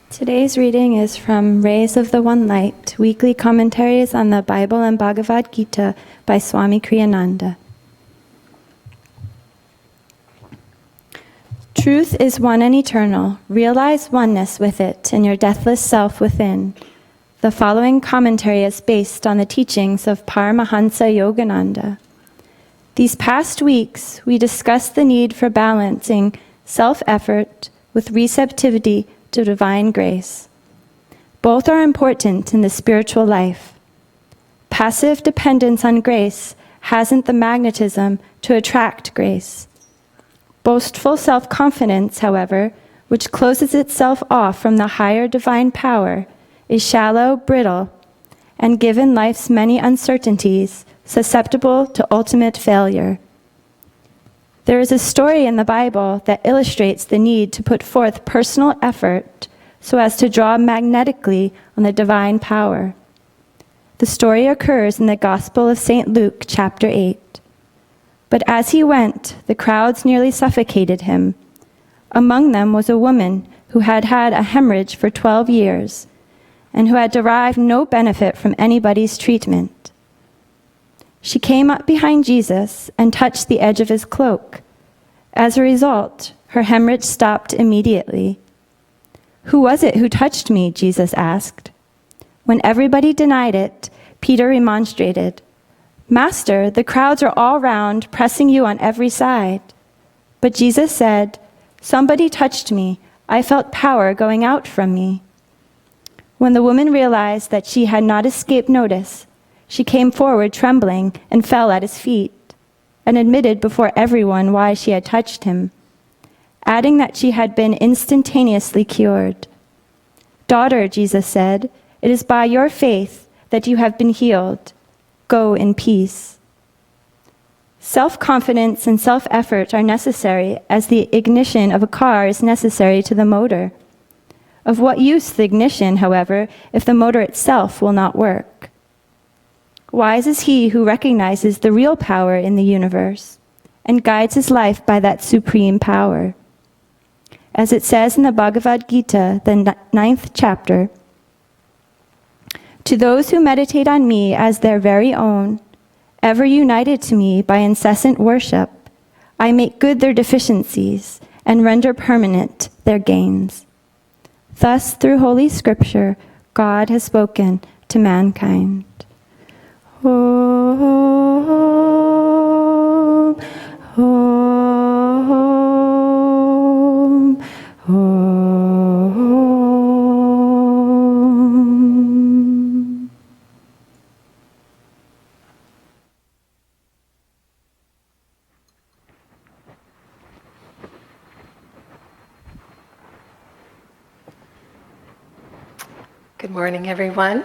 Today's reading is from Rays of the One Light, Weekly Commentaries on the Bible and Bhagavad Gita by Swami Kriyananda. Truth is one and eternal. Realize oneness with it and your deathless self within. The following commentary is based on the teachings of Paramahansa Yogananda. These past weeks, we discussed the need for balancing self-effort with receptivity to divine grace. Both are important in the spiritual life. Passive dependence on grace hasn't the magnetism to attract grace. Boastful self-confidence, however, which closes itself off from the higher divine power, is shallow, brittle, and given life's many uncertainties, susceptible to ultimate failure. There is a story in the Bible that illustrates the need to put forth personal effort so as to draw magnetically on the divine power. The story occurs in the Gospel of St. Luke, chapter 8. But as he went, the crowds nearly suffocated him. Among them was a woman who had had a hemorrhage for 12 years and who had derived no benefit from anybody's treatment. She came up behind Jesus and touched the edge of his cloak. As a result, her hemorrhage stopped immediately. "Who was it who touched me?" Jesus asked. When everybody denied it, Peter remonstrated, "Master, the crowds are all round, pressing you on every side." But Jesus said, "Somebody touched me. I felt power going out from me." When the woman realized that she had not escaped notice, she came forward trembling and fell at his feet, and admitted before everyone why she had touched him, adding that she had been instantaneously cured. "Daughter," Jesus said, "it is by your faith that you have been healed. Go in peace." Self-confidence and self-effort are necessary as the ignition of a car is necessary to the motor. Of what use the ignition, however, if the motor itself will not work? Wise is he who recognizes the real power in the universe and guides his life by that supreme power. As it says in the Bhagavad Gita, the 9th chapter, "To those who meditate on me as their very own, ever united to me by incessant worship, I make good their deficiencies and render permanent their gains." Thus, through Holy Scripture, God has spoken to mankind. Om, Om, Om. Good morning, everyone.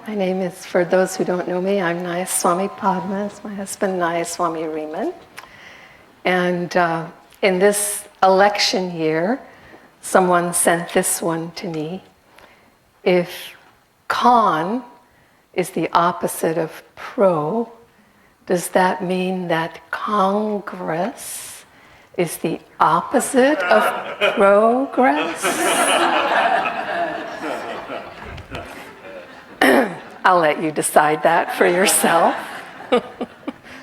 My name is, for those who don't know me, I'm Nayaswami Padma. It's my husband, Nayaswami Riemann. And in this election year, someone sent this one to me. If con is the opposite of pro, does that mean that Congress is the opposite of progress? I'll let you decide that for yourself.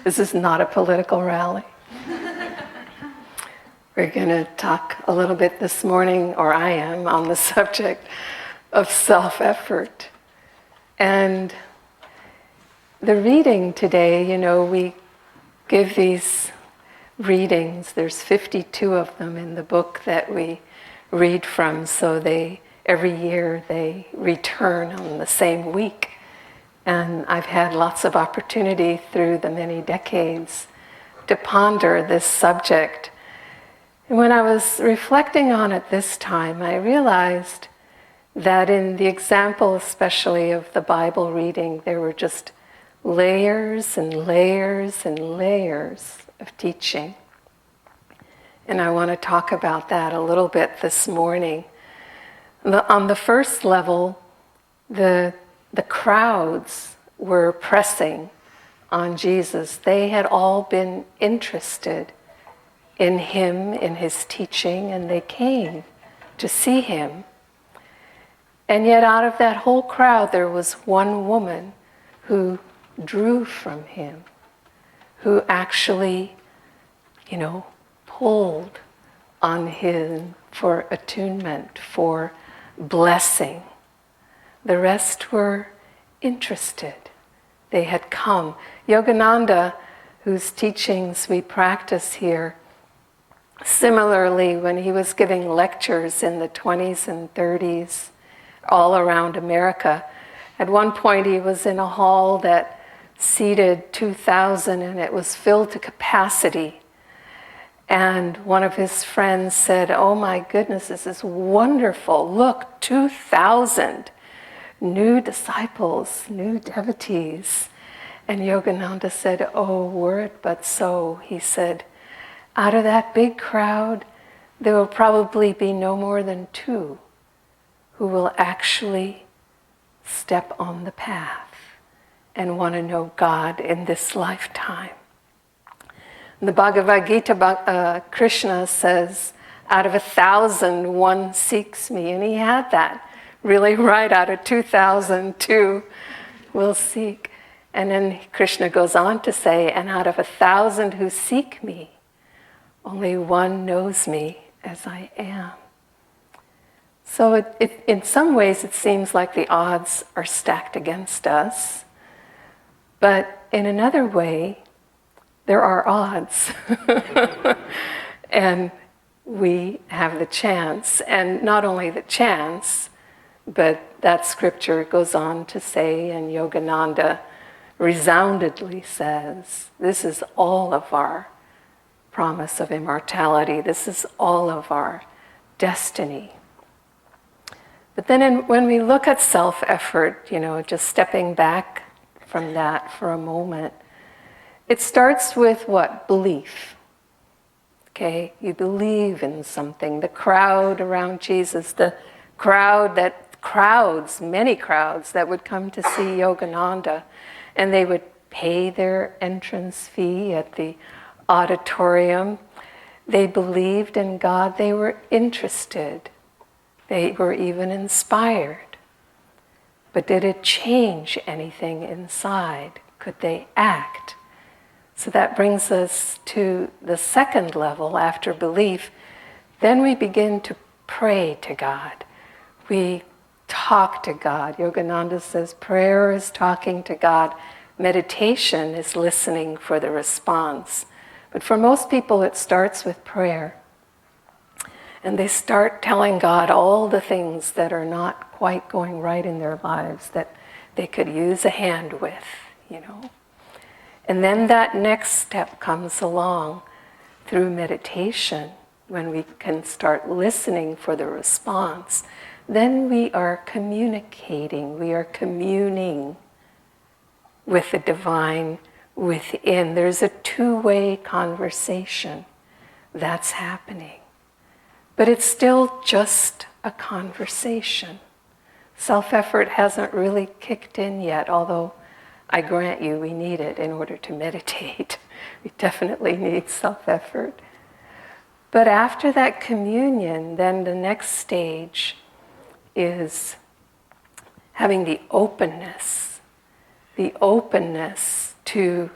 This is not a political rally. We're going to talk a little bit this morning, or I am, on the subject of self-effort. And the reading today, we give these readings. There's 52 of them in the book that we read from, so every year they return on the same week. And I've had lots of opportunity through the many decades to ponder this subject. And when I was reflecting on it this time, I realized that in the example especially of the Bible reading, there were just layers and layers and layers of teaching. And I want to talk about that a little bit this morning. On the first level, the crowds were pressing on Jesus. They had all been interested in him, in his teaching, and they came to see him. And yet out of that whole crowd, there was one woman who drew from him, who actually, pulled on him for attunement, for blessing. The rest were interested. They had come. Yogananda, whose teachings we practice here, similarly, when he was giving lectures in the 20s and 30s all around America, at one point he was in a hall that seated 2,000 and it was filled to capacity. And one of his friends said, "Oh my goodness, this is wonderful. Look, 2,000 new disciples, new devotees." And Yogananda said, "Oh, were it but so." He said, "Out of that big crowd, there will probably be no more than 2 who will actually step on the path and want to know God in this lifetime." In the Bhagavad Gita, Krishna says, "Out of 1,000, 1 seeks me." And he had that really right. Out of 2,000, 2 will seek. And then Krishna goes on to say, "And out of 1,000 who seek me, only 1 knows me as I am." So in some ways it seems like the odds are stacked against us. But in another way, there are odds. And we have the chance. And not only the chance, but that scripture goes on to say, and Yogananda resoundingly says, this is all of our promise of immortality. This is all of our destiny. But then when we look at self-effort, just stepping back from that for a moment, it starts with what? Belief. Okay, you believe in something. The crowd around Jesus, the many crowds that would come to see Yogananda, and they would pay their entrance fee at the auditorium. They believed in God. They were interested. They were even inspired. But did it change anything inside? Could they act? So that brings us to the second level after belief. Then we begin to pray to God. We talk to God. Yogananda says prayer is talking to God. Meditation is listening for the response. But for most people, it starts with prayer. And they start telling God all the things that are not quite going right in their lives that they could use a hand with, And then that next step comes along through meditation, when we can start listening for the response. Then we are communicating, we are communing with the divine within. There's a two-way conversation that's happening. But it's still just a conversation. Self-effort hasn't really kicked in yet, although I grant you we need it in order to meditate. We definitely need self-effort. But after that communion, then the next stage is having the openness to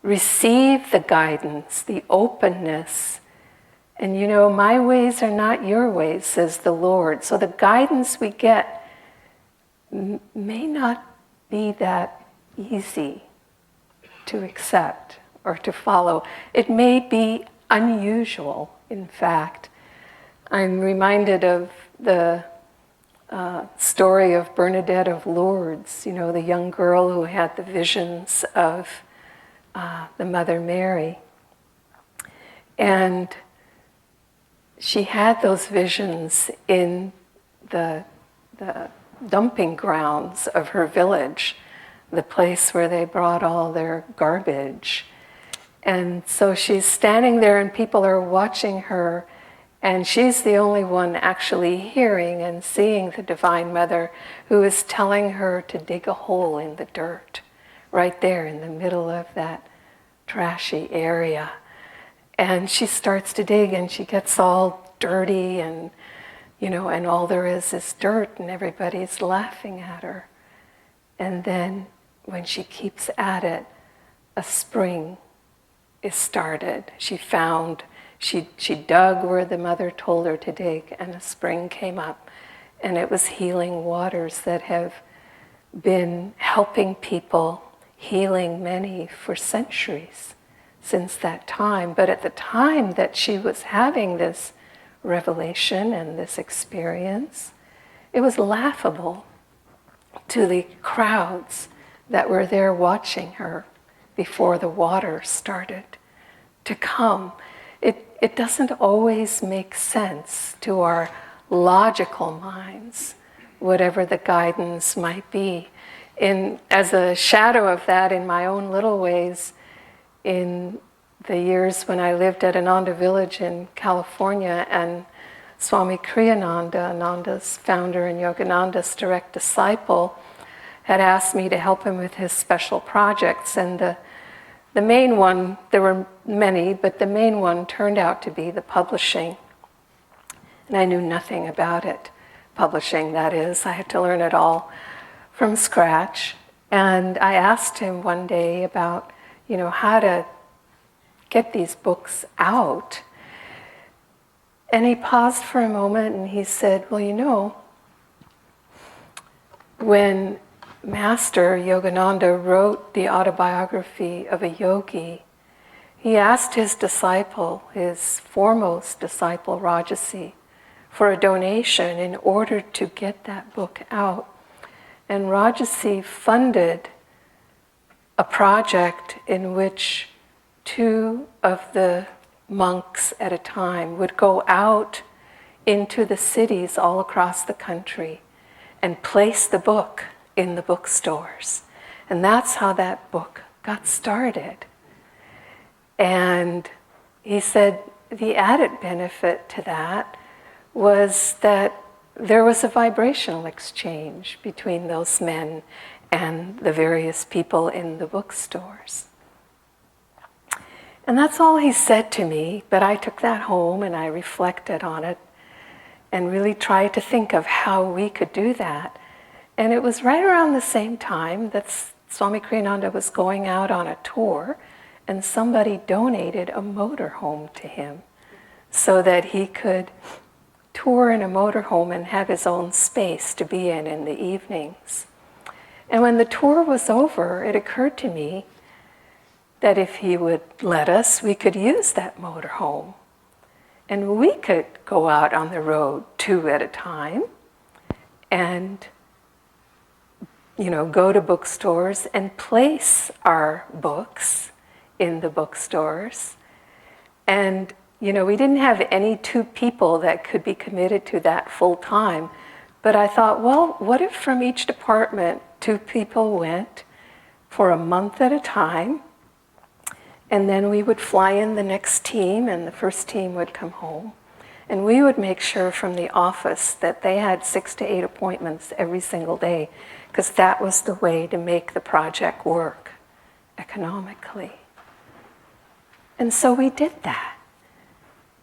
receive the guidance, the openness. And my ways are not your ways, says the Lord. So the guidance we get may not be that easy to accept or to follow. It may be unusual, in fact. I'm reminded of the story of Bernadette of Lourdes, the young girl who had the visions of the Mother Mary. And she had those visions in the dumping grounds of her village, the place where they brought all their garbage. And so she's standing there and people are watching her, and she's the only one actually hearing and seeing the Divine Mother, who is telling her to dig a hole in the dirt right there in the middle of that trashy area. And she starts to dig and she gets all dirty and and all there is dirt and everybody's laughing at her. And then when she keeps at it, a spring is started. She dug where the mother told her to dig, and a spring came up. And it was healing waters that have been helping people, healing many for centuries since that time. But at the time that she was having this revelation and this experience, it was laughable to the crowds that were there watching her before the water started to come. It doesn't always make sense to our logical minds, whatever the guidance might be. As a shadow of that, in my own little ways, in the years when I lived at Ananda Village in California, and Swami Kriyananda, Ananda's founder and Yogananda's direct disciple, had asked me to help him with his special projects. And the main one, there were many, but the main one turned out to be the publishing. And I knew nothing about it. Publishing, that is. I had to learn it all from scratch. And I asked him one day about, how to get these books out. And he paused for a moment and he said, well, when Master Yogananda wrote the autobiography of a yogi, he asked his disciple, his foremost disciple, Rajasi, for a donation in order to get that book out. And Rajasi funded a project in which 2 of the monks at a time would go out into the cities all across the country and place the book in the bookstores. And that's how that book got started. And he said the added benefit to that was that there was a vibrational exchange between those men and the various people in the bookstores. And that's all he said to me, but I took that home and I reflected on it and really tried to think of how we could do that. And it was right around the same time that Swami Kriyananda was going out on a tour, and somebody donated a motorhome to him so that he could tour in a motorhome and have his own space to be in the evenings. And when the tour was over, it occurred to me that if he would let us, we could use that motorhome. And we could go out on the road 2 at a time and go to bookstores and place our books in the bookstores. And we didn't have any 2 people that could be committed to that full time. But I thought, well, what if from each department 2 people went for a month at a time, and then we would fly in the next team and the first team would come home. And we would make sure from the office that they had 6 to 8 appointments every single day, because that was the way to make the project work economically. And so we did that.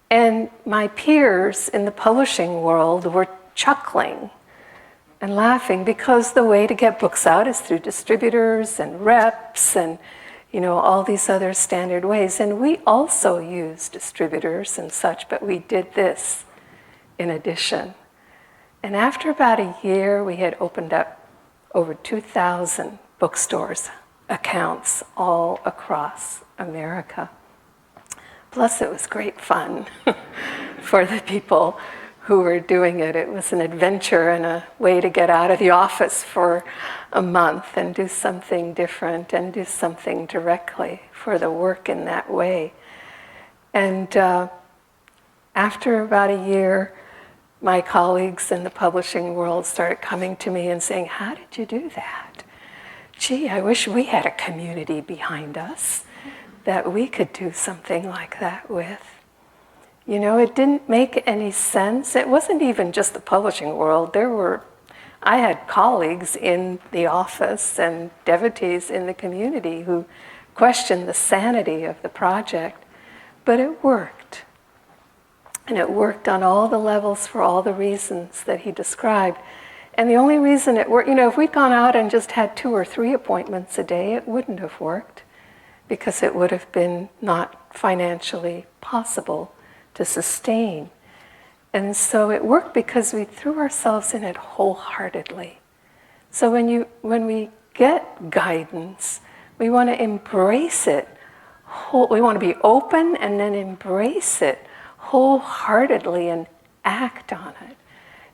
And my peers in the publishing world were chuckling and laughing, because the way to get books out is through distributors and reps and all these other standard ways. And we also use distributors and such, but we did this in addition. And after about a year, we had opened up over 2,000 bookstores accounts all across America. Plus, it was great fun for the people who were doing it. It was an adventure and a way to get out of the office for a month and do something different and do something directly for the work in that way. And after about a year, my colleagues in the publishing world started coming to me and saying, "How did you do that? Gee, I wish we had a community behind us that we could do something like that with." It didn't make any sense. It wasn't even just the publishing world. I had colleagues in the office and devotees in the community who questioned the sanity of the project, but it worked. And it worked on all the levels for all the reasons that he described. And the only reason it worked, if we'd gone out and just had 2 or 3 appointments a day, it wouldn't have worked, because it would have been not financially possible to sustain. And so it worked because we threw ourselves in it wholeheartedly. So when we get guidance, we want to embrace it. We want to be open and then embrace it wholeheartedly and act on it.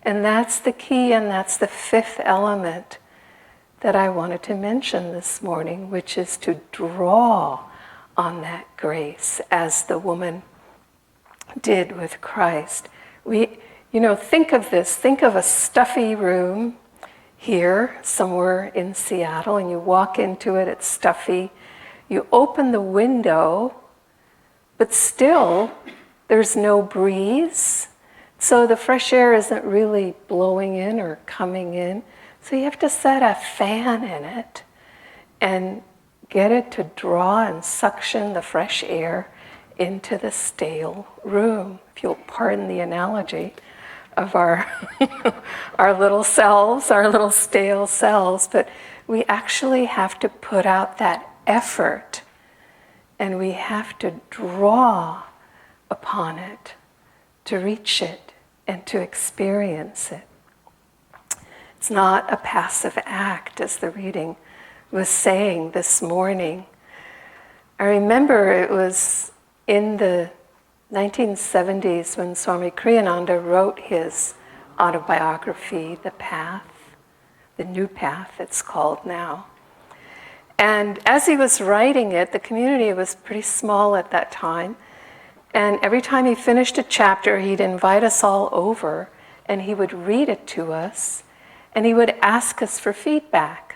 And that's the key, and that's the 5th element that I wanted to mention this morning, which is to draw on that grace as the woman did with Christ. Think of this. Think of a stuffy room here, somewhere in Seattle, and you walk into it, it's stuffy. You open the window, but still there's no breeze. So the fresh air isn't really blowing in or coming in. So you have to set a fan in it and get it to draw and suction the fresh air into the stale room, if you'll pardon the analogy of our our little selves, our little stale selves. But we actually have to put out that effort, and we have to draw upon it to reach it and to experience it. It's not a passive act, as the reading was saying this morning. I remember it was in the 1970s when Swami Kriyananda wrote his autobiography, The Path, The New Path it's called now. And as he was writing it, the community was pretty small at that time. And every time he finished a chapter, he'd invite us all over and he would read it to us and he would ask us for feedback.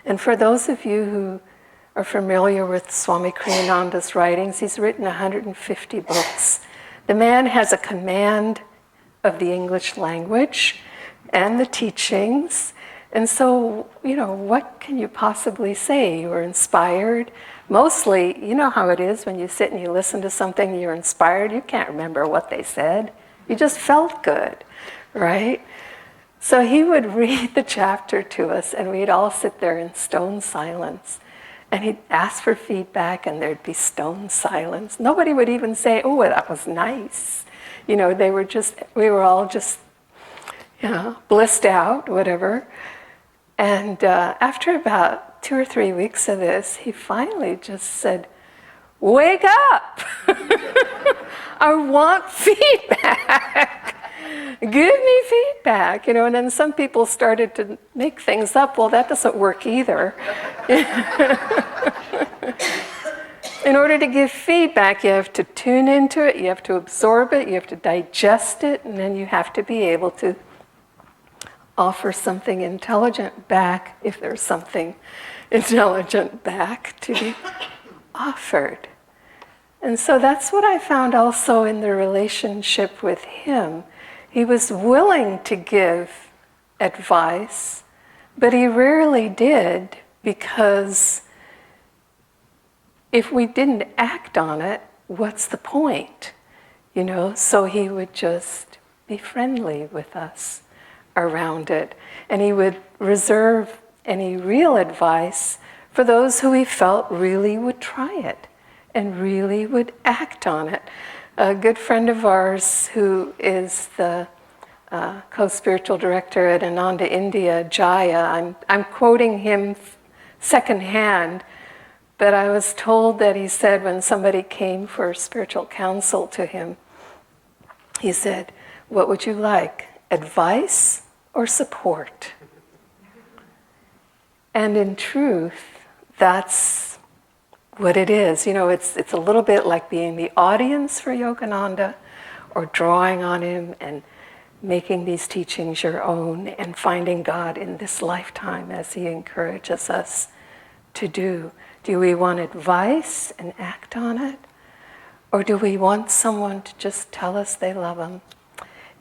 And for those of you who are familiar with Swami Kriyananda's writings, he's written 150 books. The man has a command of the English language and the teachings. And so, what can you possibly say? You were inspired. Mostly, you know how it is when you sit and you listen to something and you're inspired, you can't remember what they said. You just felt good, right? So he would read the chapter to us and we'd all sit there in stone silence. And he'd ask for feedback and there'd be stone silence. Nobody would even say, oh, that was nice. We were all just, blissed out, whatever. And after about 2 or 3 weeks of this, he finally just said, wake up! I want feedback! Give me feedback, and then some people started to make things up. Well, that doesn't work either. In order to give feedback, you have to tune into it, you have to absorb it, you have to digest it, and then you have to be able to offer something intelligent back, if there's something intelligent back to be offered. And so that's what I found also in the relationship with him. He was willing to give advice, but he rarely did, because if we didn't act on it, what's the point? So he would just be friendly with us around it. And he would reserve any real advice for those who he felt really would try it and really would act on it. A good friend of ours who is the co-spiritual director at Ananda India, Jaya, I'm quoting him secondhand, but I was told that he said when somebody came for spiritual counsel to him, he said, what would you like, advice or support? And in truth, that's what it is. It's a little bit like being the audience for Yogananda, or drawing on him and making these teachings your own and finding God in this lifetime as he encourages us to do. Do we want advice and act on it? Or do we want someone to just tell us they love him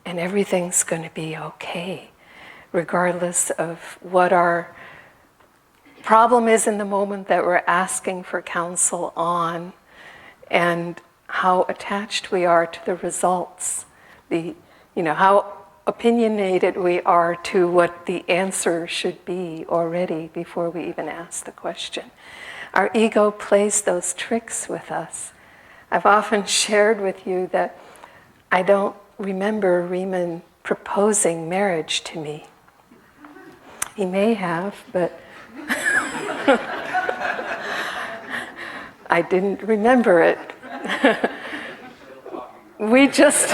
and everything's going to be okay, regardless of what our problem is in the moment that we're asking for counsel on? And how attached we are to the results, how opinionated we are to what the answer should be already before we even ask the question. Our ego plays those tricks with us. I've often shared with you that I don't remember Riemann proposing marriage to me. He may have, but I didn't remember it. We just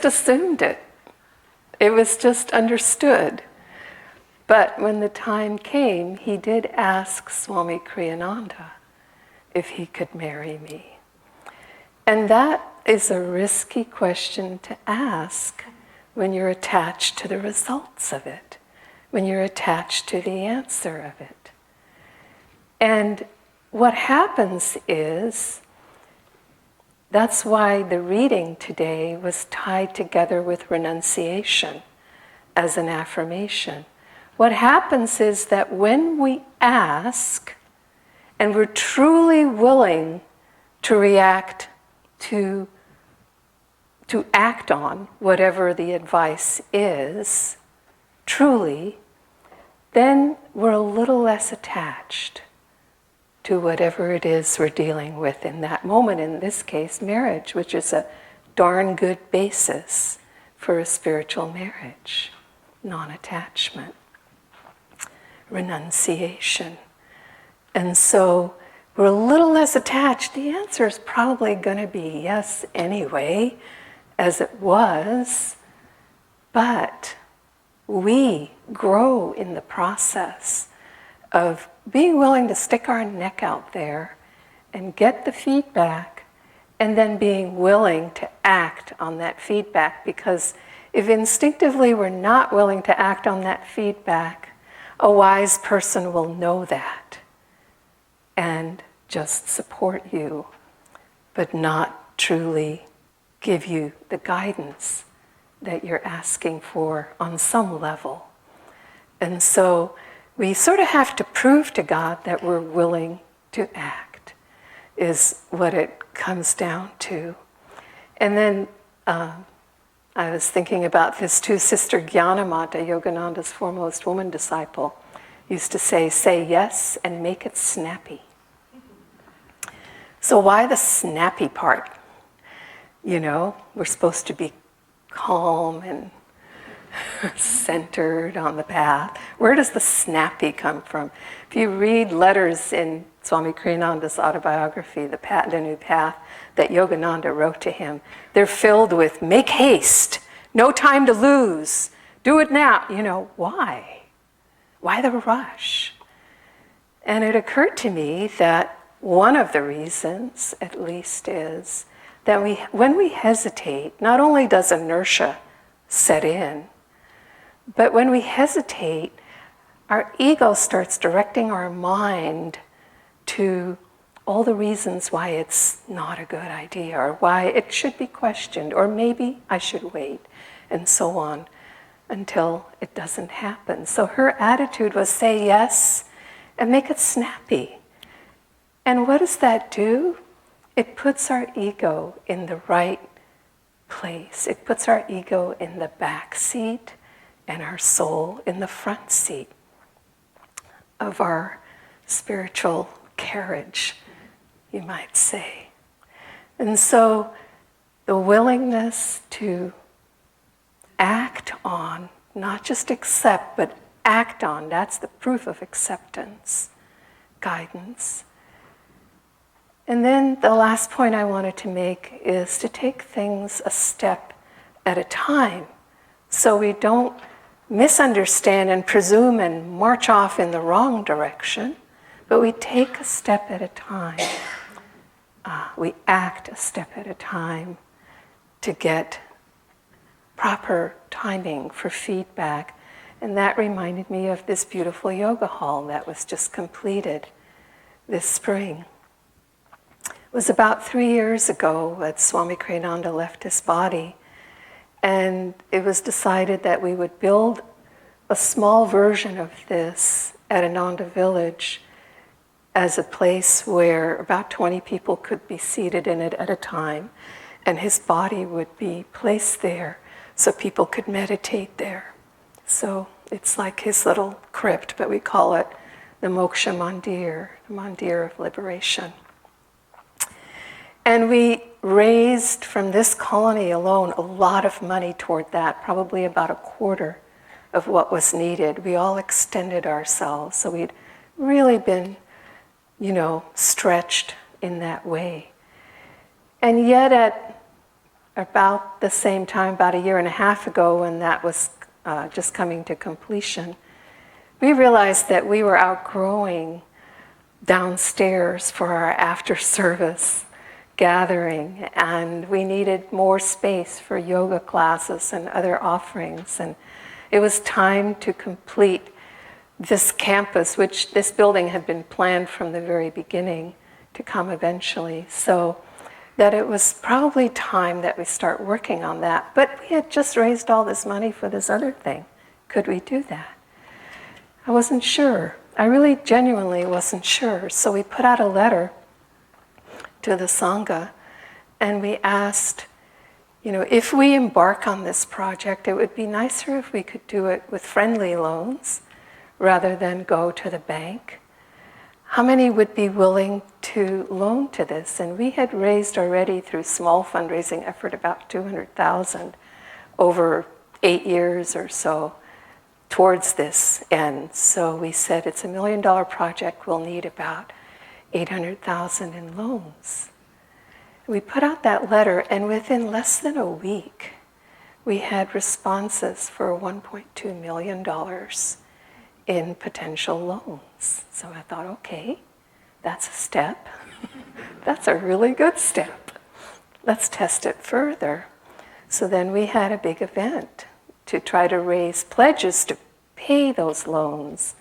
assumed it. It was just understood. But when the time came, he did ask Swami Kriyananda if he could marry me. And that is a risky question to ask when you're attached to the results of it, when you're attached to the answer of it. And what happens is, that's why the reading today was tied together with renunciation as an affirmation. What happens is that when we ask, and we're truly willing to react to act on whatever the advice is, truly, then we're a little less attached to whatever it is we're dealing with in that moment, in this case, marriage, which is a darn good basis for a spiritual marriage, non-attachment, renunciation. And so we're a little less attached. The answer is probably going to be yes anyway, as it was, but we grow in the process of being willing to stick our neck out there and get the feedback, and then being willing to act on that feedback. Because if instinctively we're not willing to act on that feedback, a wise person will know that and just support you, but not truly give you the guidance that you're asking for on some level. And so we sort of have to prove to God that we're willing to act, is what it comes down to. And then I was thinking about this too. Sister Gyanamata, Yogananda's foremost woman disciple, used to say yes and make it snappy. So why the snappy part? We're supposed to be calm and centered on the path. Where does the snappy come from? If you read letters in Swami Kriyananda's autobiography, The New Path, that Yogananda wrote to him, they're filled with, make haste, no time to lose, do it now. Why? Why the rush? And it occurred to me that one of the reasons, at least, is that when we hesitate, not only does inertia set in, but when we hesitate, our ego starts directing our mind to all the reasons why it's not a good idea, or why it should be questioned, or maybe I should wait, and so on, until it doesn't happen. So her attitude was say yes and make it snappy. And what does that do? It puts our ego in the right place. It puts our ego in the back seat and our soul in the front seat of our spiritual carriage, you might say. And so the willingness to act on, not just accept, but act on, that's the proof of acceptance, guidance. And then the last point I wanted to make is to take things a step at a time, so we don't misunderstand and presume and march off in the wrong direction, but we take a step at a time. We act a step at a time to get proper timing for feedback. And that reminded me of this beautiful yoga hall that was just completed this spring. It was about 3 years ago that Swami Kriyananda left his body, and it was decided that we would build a small version of this at Ananda Village as a place where about 20 people could be seated in it at a time, and his body would be placed there so people could meditate there. So it's like his little crypt, but we call it the Moksha Mandir, the Mandir of liberation. And we raised from this colony alone a lot of money toward that, probably about a quarter of what was needed. We all extended ourselves, so we'd really been, stretched in that way. And yet at about the same time, about a year and a half ago, when that was just coming to completion, we realized that we were outgrowing downstairs for our after-service gathering, and we needed more space for yoga classes and other offerings. And it was time to complete this campus, which this building had been planned from the very beginning to come eventually. So that it was probably time that we start working on that. But we had just raised all this money for this other thing. Could we do that? I wasn't sure. I really genuinely wasn't sure. So we put out a letter to the Sangha, and we asked, if we embark on this project, it would be nicer if we could do it with friendly loans rather than go to the bank. How many would be willing to loan to this? And we had raised already through small fundraising effort about 200,000 over 8 years or so towards this end. So we said it's $1 million project, we'll need about 800,000 in loans. We put out that letter, and within less than a week, we had responses for $1.2 million in potential loans. So I thought, okay, that's a step. That's a really good step. Let's test it further. So then we had a big event to try to raise pledges to pay those loans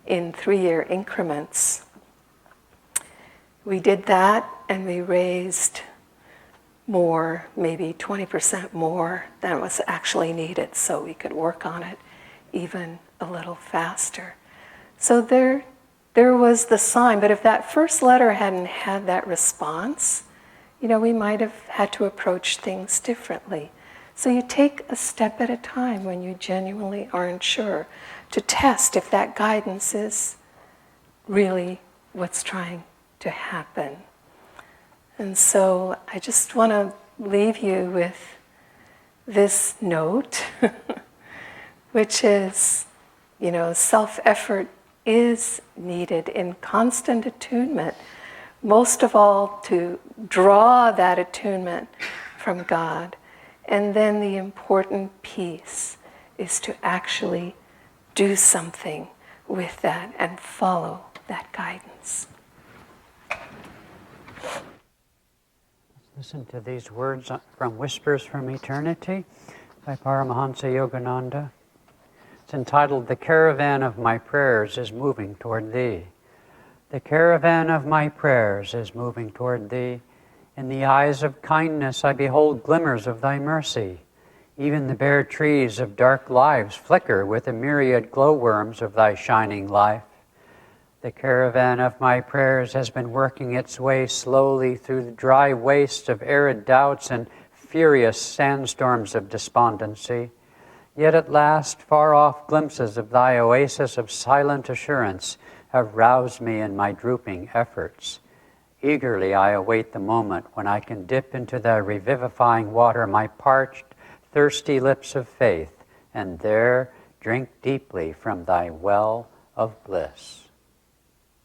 in 3-year increments. We did that, and we raised more, maybe 20% more than was actually needed, so we could work on it even a little faster. So there was the sign, but if that first letter hadn't had that response, we might have had to approach things differently. So you take a step at a time when you genuinely aren't sure to test if that guidance is really what's trying to happen. And so I just want to leave you with this note, which is, self-effort is needed in constant attunement, most of all to draw that attunement from God. And then the important piece is to actually do something with that and follow that guidance. Listen to these words from Whispers from Eternity by Paramahansa Yogananda. It's entitled, "The Caravan of My Prayers is Moving Toward Thee." The caravan of my prayers is moving toward Thee. In the eyes of kindness I behold glimmers of Thy mercy. Even the bare trees of dark lives flicker with the myriad glowworms of Thy shining life. The caravan of my prayers has been working its way slowly through the dry wastes of arid doubts and furious sandstorms of despondency. Yet at last, far-off glimpses of Thy oasis of silent assurance have roused me in my drooping efforts. Eagerly I await the moment when I can dip into the revivifying water my parched, thirsty lips of faith, and there drink deeply from Thy well of bliss.